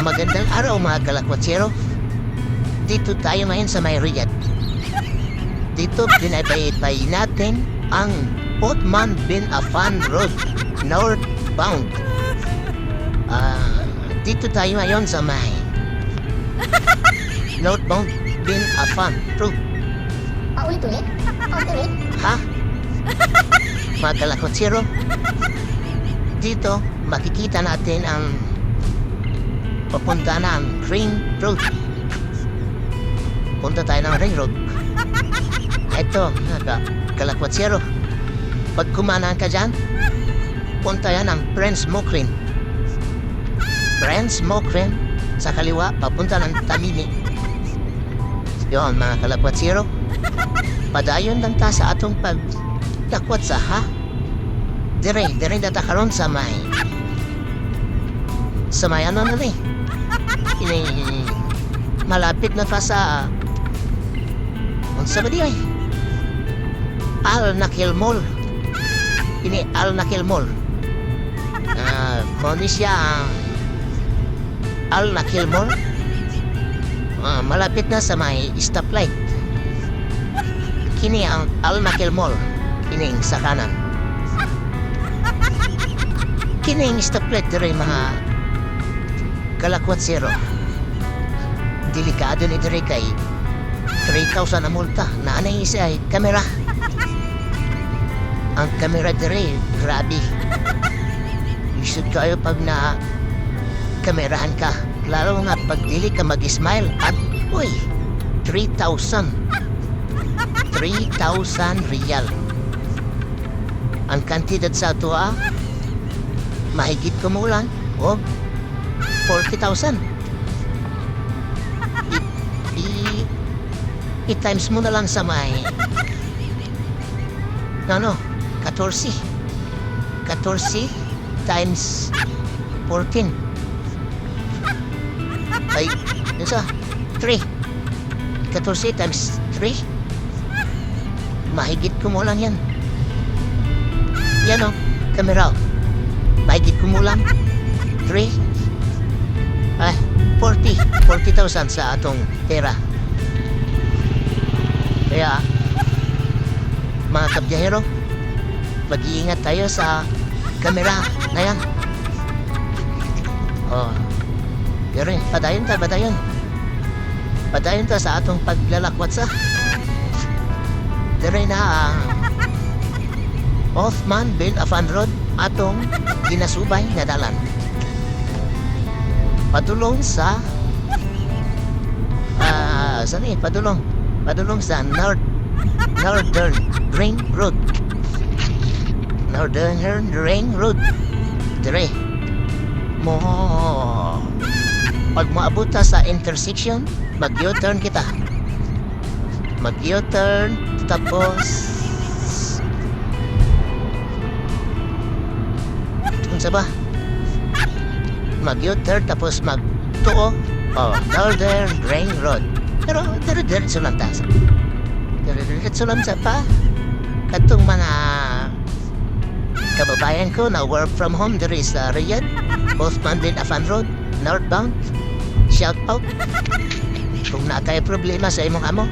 Magandang araw mga kalakwatsero. Dito tayo ngayon sa may Riyadh. Dito binabayad natin ang Othman bin Affan Road, northbound. Dito tayo ngayon sa may northbound bin Affan Road. Paulit-ulit? Paulit-ulit? Ha? Mga kalakwatsero, dito makikita natin ang papunta ng Ring Road. Punta tayo ng Ring Road. Ito, kalakwatsero. Pag kumanan ka dyan, punta yan ng Prince Mokrin. Prince Mokrin, sa kaliwa, papunta ng Tamimi. Yun, mga kalakwatsero. Padayon lang ta sa atong paglakwatsa, ha? Dire natakaroon sa may ano na rin. Malapit na pa sa unsa ba di ay? Al Nakhil Mall. Ini Al Nakhil Mall. Mo ni siya Al Nakhil Mall. Malapit na sa may stoplight. Kini ang Al Nakhil Mall. Kining sa kanan. Kining stoplight dire mga kalakwatsero. Delikado ni dire kay 3,000 na multa na anay isa ay kamera. Ang kamera dire, grabe. Isod kayo pag na kamerahan ka. Lalo na pag dili ka mag-smile at uy, 3,000 riyal. Ang kantidad sa tuwa, mahigit kumulan o 40,000. I-times mo na lang sa may 14 times 14 ay isa 3 14 times 3 mahigit kumulan yan kamera mahigit kumulan 3 40,000 sa atong pera. Kaya mga kabiyahero, mag-iingat tayo sa kamera na yan. Pero padayon ta sa atong paglalakwat sa dire na Othman bin Affan Road atong ginasubay nga dalan padulong sa padulong sa Northern Ring Road. Northern Ring Road. Dire mo pag maabot sa intersection, mag-U-turn kita. Mag-U-turn tapos unsa ba? Mag-U-turn tapos magtuo Northern Ring Road. Pero diretso lang ta. Diretso lang sa pa katong mga kababayan ko na work from home there is Riyadh, Othman bin Affan Road, northbound. Shout out. Kung na kayo problema sa imong amo,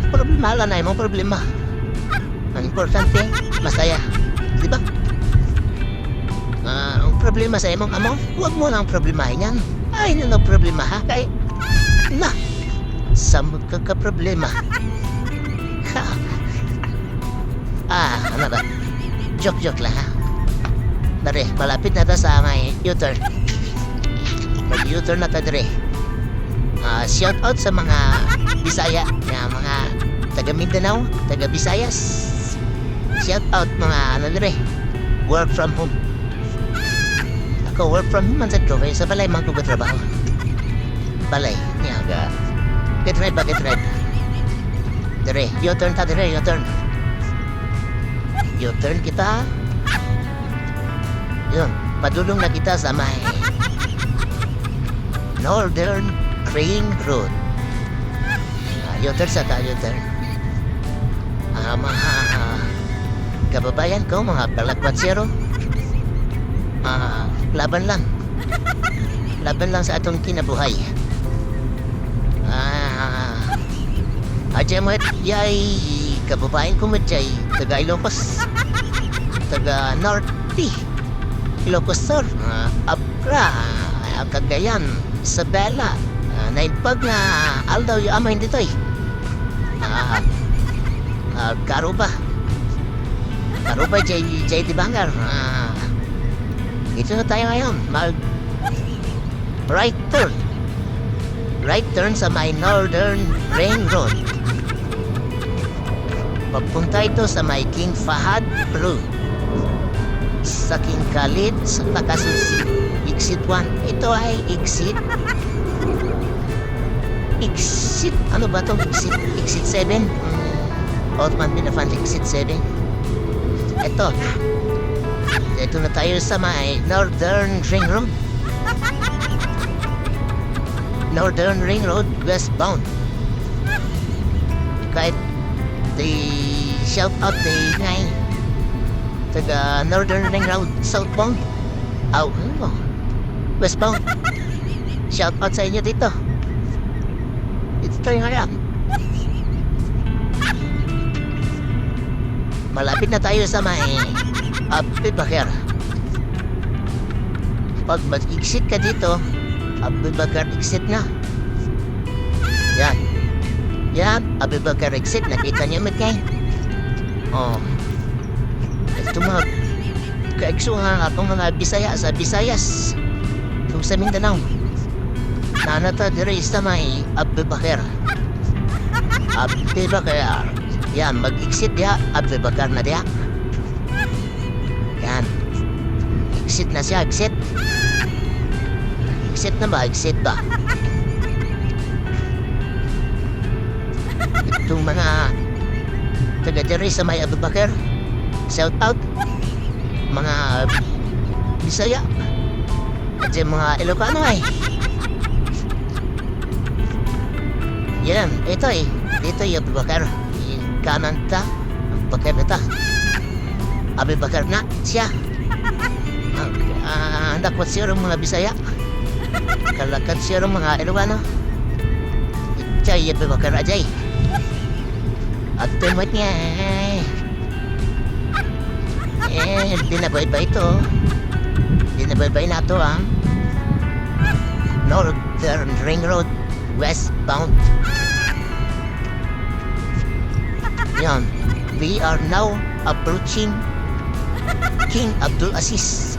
problema lang na imong problema. Ang importante, masaya. Diba? Ang problema sa imong amo, huwag mo nang problemahin yan. Ay, na problema ha? Kay, samot ka problema. Ano ba? Joke lang ha? Dari, malapit na ta sa may U-turn. Mag-U-turn na ta dire. Shout out sa mga Bisaya, mga taga Mindanao, taga Visayas. Shout out mga dire, work from home. Ako work from home man sa ko, sa balay man ko trabaho. Balay, niya get right. Dire, U-turn ta dire, U-turn. U-turn kita. Yun, padulong na kita sa may Northern Ring Road. U-turn sa ta, U-turn. Mga kababayan ko, mga kalakwatsero, Laban lang. Laban lang sa atong kinabuhay. Adya mo yay kababayan ko mo jay taga Ilocos. Taga Norte. Ilocos Sur. Abra. Cagayan. Isabela. Naipag na aldaw yung amahin dito eh. Karuba. Karuba jay Dibangar. Dito na tayo ngayon. Right turn. Right turn sa may Northern Ring Road. Pagpunta ito sa may King Fahad Road. Sa King Khalid sa Takasusi. Exit 1. Ito ay exit. Ano ba itong exit? Exit 7? Othman Binafan exit 7. Ito na tayo sa may Northern Ring Road. Northern Ring Road, westbound. Kahit shout out ngay taga Northern Ring Road, southbound. Westbound. Shout out sa inyo dito. Ito tayo ngayon. Malapit na tayo sa may Abubakar. Pag mag-exit ka dito, Abubakar exit na. Yan, Abubakar exit. Nakita niyo magkay? Ito mga kaigsuhan atong mga Bisaya sa Visayas. Itong sa Mindanao. Nanata dire sa may Abubakar. Abubakar. Yan, mag-exit dia. Abubakar na dia. Yan. Exit na siya, exit. Exit na ba? Exit ba? Itong mga taga-diri sa may Abubakar, shout out. Mga Bisaya. At yung mga Ilocano ay. Yan, ito eh. Dito yung Abubakar. Kanan ta. Abubakar na ta. Abubakar na siya. Dapat siya mga Bisaya. Kalakad siya mga Ilocano. Ichay Abubakar ajay. At tumot niya. Dinabaybay ito. Dinabaybay na ito Northern Ring Road, westbound. Yan. We are now approaching King Abdul Aziz.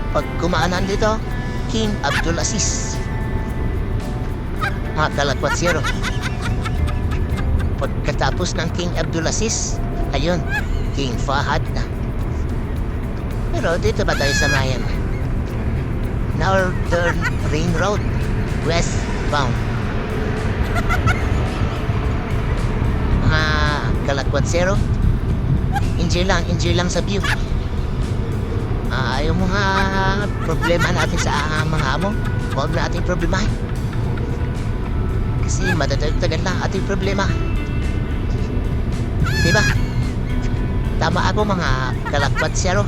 Pag kumaanan dito, King Abdul Aziz. Mga kalakwat zero. Pagkatapos ng King Abdul Aziz, ayun, King Fahad na. Pero dito ba tayo sa Mayan? Northern Ring Road, westbound. Mga kalakwat zero. Enjoy lang sa view. Yung mga problema natin sa mga amo, huwag na ating problemahin. Kasi matatagtagan lang ating problema. Diba? Tama ako mga kalakwat zero.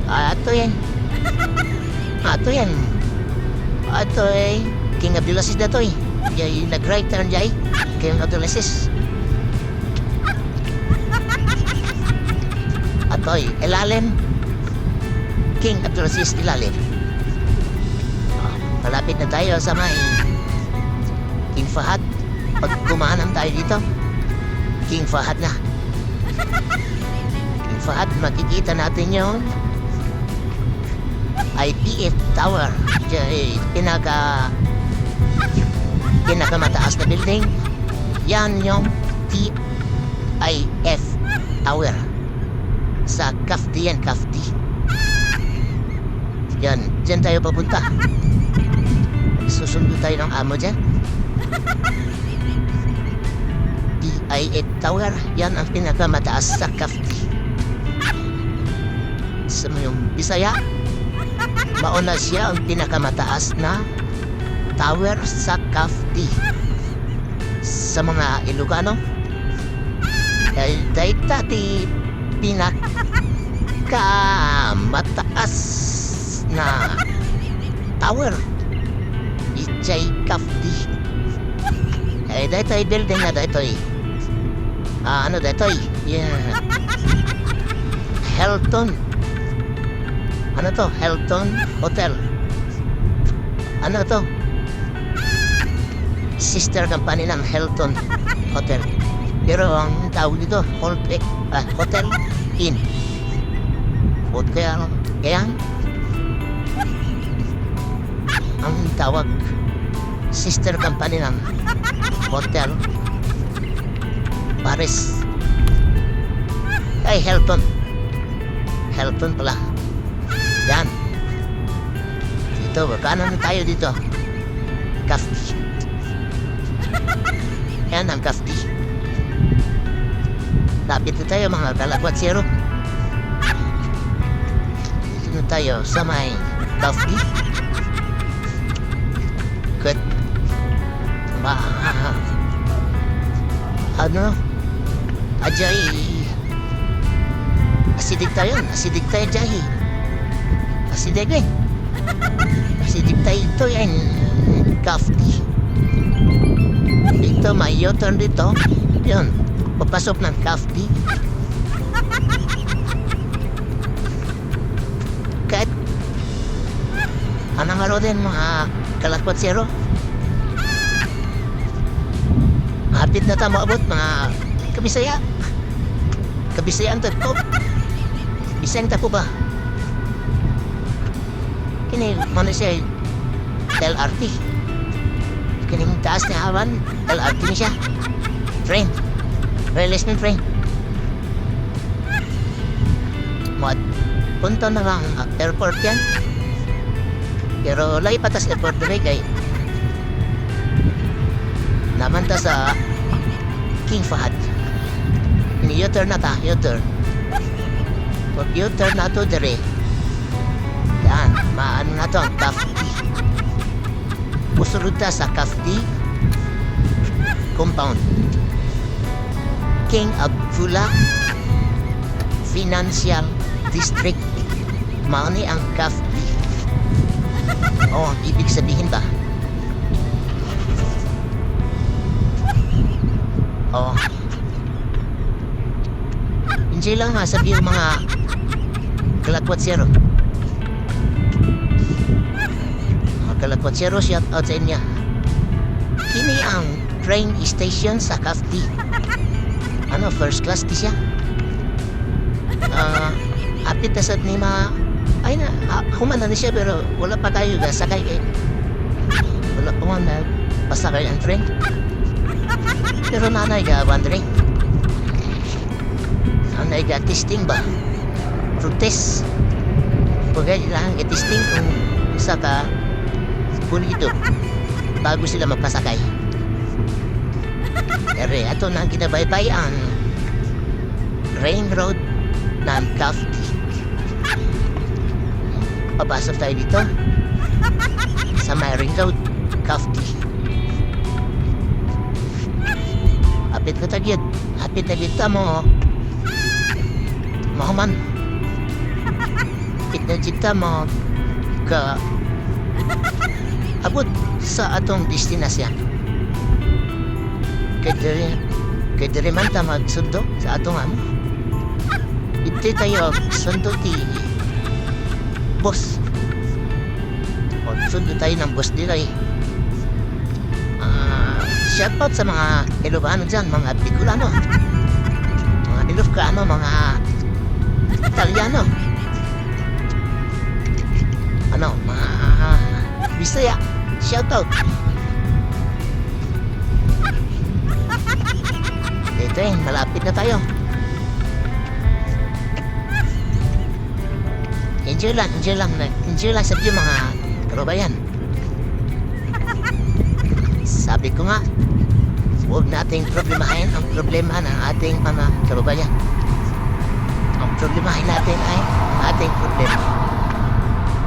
Ito yan. Ito eh. King Abdul Aziz na to eh. Yung nag-right turn dyan King Abdul Aziz. Ito eh. Ilalim. King Abdul Aziz ilalim. Malapit na tayo sa may King Fahad. Pag kumanan tayo dito, King Fahad na. King Fahad, makikita natin yung IPF Tower. Pinakamataas na building. Yan yung TIF Tower. Sa Kafdi yan, Kafdi. Yan, dyan tayo papunta. Susundo tayo ng amo dyan. TIF Tower, yan ang pinakamataas sa Kafdi. Sa yung Bisaya, mauna siya ang pinakamataas na tower sa Kafdi. Sa mga Ilocano, dahil tati pinakamataas na tower. Ichay Kafdi. Dito building na dito ano dito yeah. Hilton. Ano to? Hilton Hotel. Ano to? Sister company ng Hilton Hotel. Pero ang tawag dito, Hotel Inn. Kaya ang tawag sister company ng Hotel Paris ay Hilton pala yan dito kanan tayo dito Kafdi yan ang Kafdi lapit na tayo mga kalagwat zero dito na tayo sa may Kafdi good ano ajay asidik tayo jahi asidik tayo ito yan Kafdi dito may U-turn dito yun papasok ng Kafdi kahit anong araw din mga kalakwat zero hapit na tayo maabot mga kabisayaan to po bisayang ta po ba kini mana siya LRT kining taas na awan LRT ni siya train replacement train punta na lang airport yan pero lagi patas airport na kay naman ta sa King Fahad ini U-turn na ta U-turn pag U-turn na to dire yan maano na to ang Kafdi usulod ta sa Kafdi compound King Abdullah Financial District mauni ang Kafdi ang ibig sabihin ba hindi lang sabi yung mga kalakwat zero shout out sa inyo kini ang train station sa Kafdi ano first class di siya apit na sad ni mga ay na humana na siya pero wala pa tayo sakay wala pa man pasakay ang train pero nanay ka wondering nanay ka testing ba through test pagkaya lang i-testing kung isa ka pulido bago sila magpasakay pero ato na ang kinabaybay ang Rain Road ng Kafdi papasok tayo dito sa may Ring Road Kafdi hapit na tagid hapit na dito mo mahuman hapit na dito mo ka abot sa atong destinasyon kay dire man ta magsundo sa atong iti tayo sundo ti boss sundo tayo ng boss nila shoutout sa mga Ilocano dyan, mga Bicolano, mga Ilocano, mga Italiano, mga Bisaya, shoutout. Ito malapit na tayo. Enjoy lang sa mga kababayan. Sabi ko nga, huwag nating problemahin ang problema ng ating mga kababayan. Ang problemahin natin ay ating problema.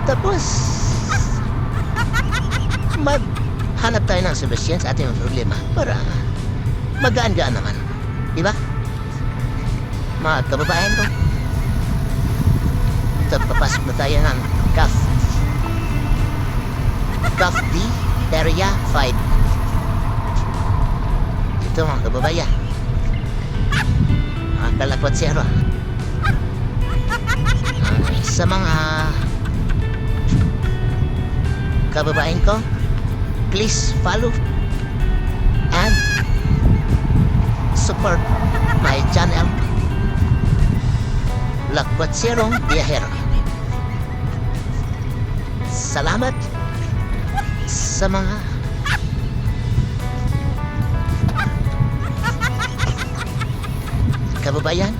Tapos, maghanap tayo ng solusyon sa ating problema para magaan-gaan naman. Diba? Mga kababayan ko. Ito, papasok na tayo ng CAF. CAF D, Area 5. Ito mga kababayan. Ang Kalakwat Zero. Sa mga kababayan ko, please follow and support my channel Lakwat Zero Biyahero. Salamat sa mga kababayan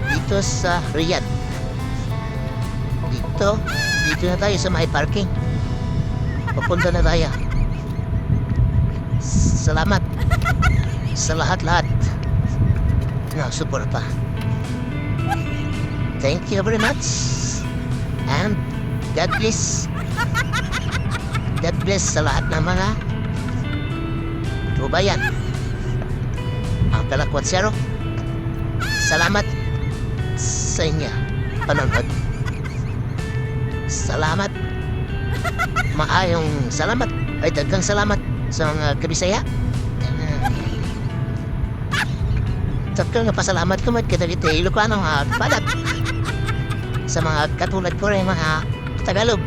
dito sa Riyadh. Dito na tayo sa may parking. Papunta na tayo. Salamat sa lahat-lahat na suporta. Thank you very much. And God bless. God bless sa lahat ng mga kababayan. Ang Kalakwat Zero. Salamat sa inyo panonood. Salamat. Maayong salamat. Ay, daghang salamat sa mga kabisaya. Takang nga pasalamat ko kita Ilocano padat sa mga katulad ko rin mga Tagalog.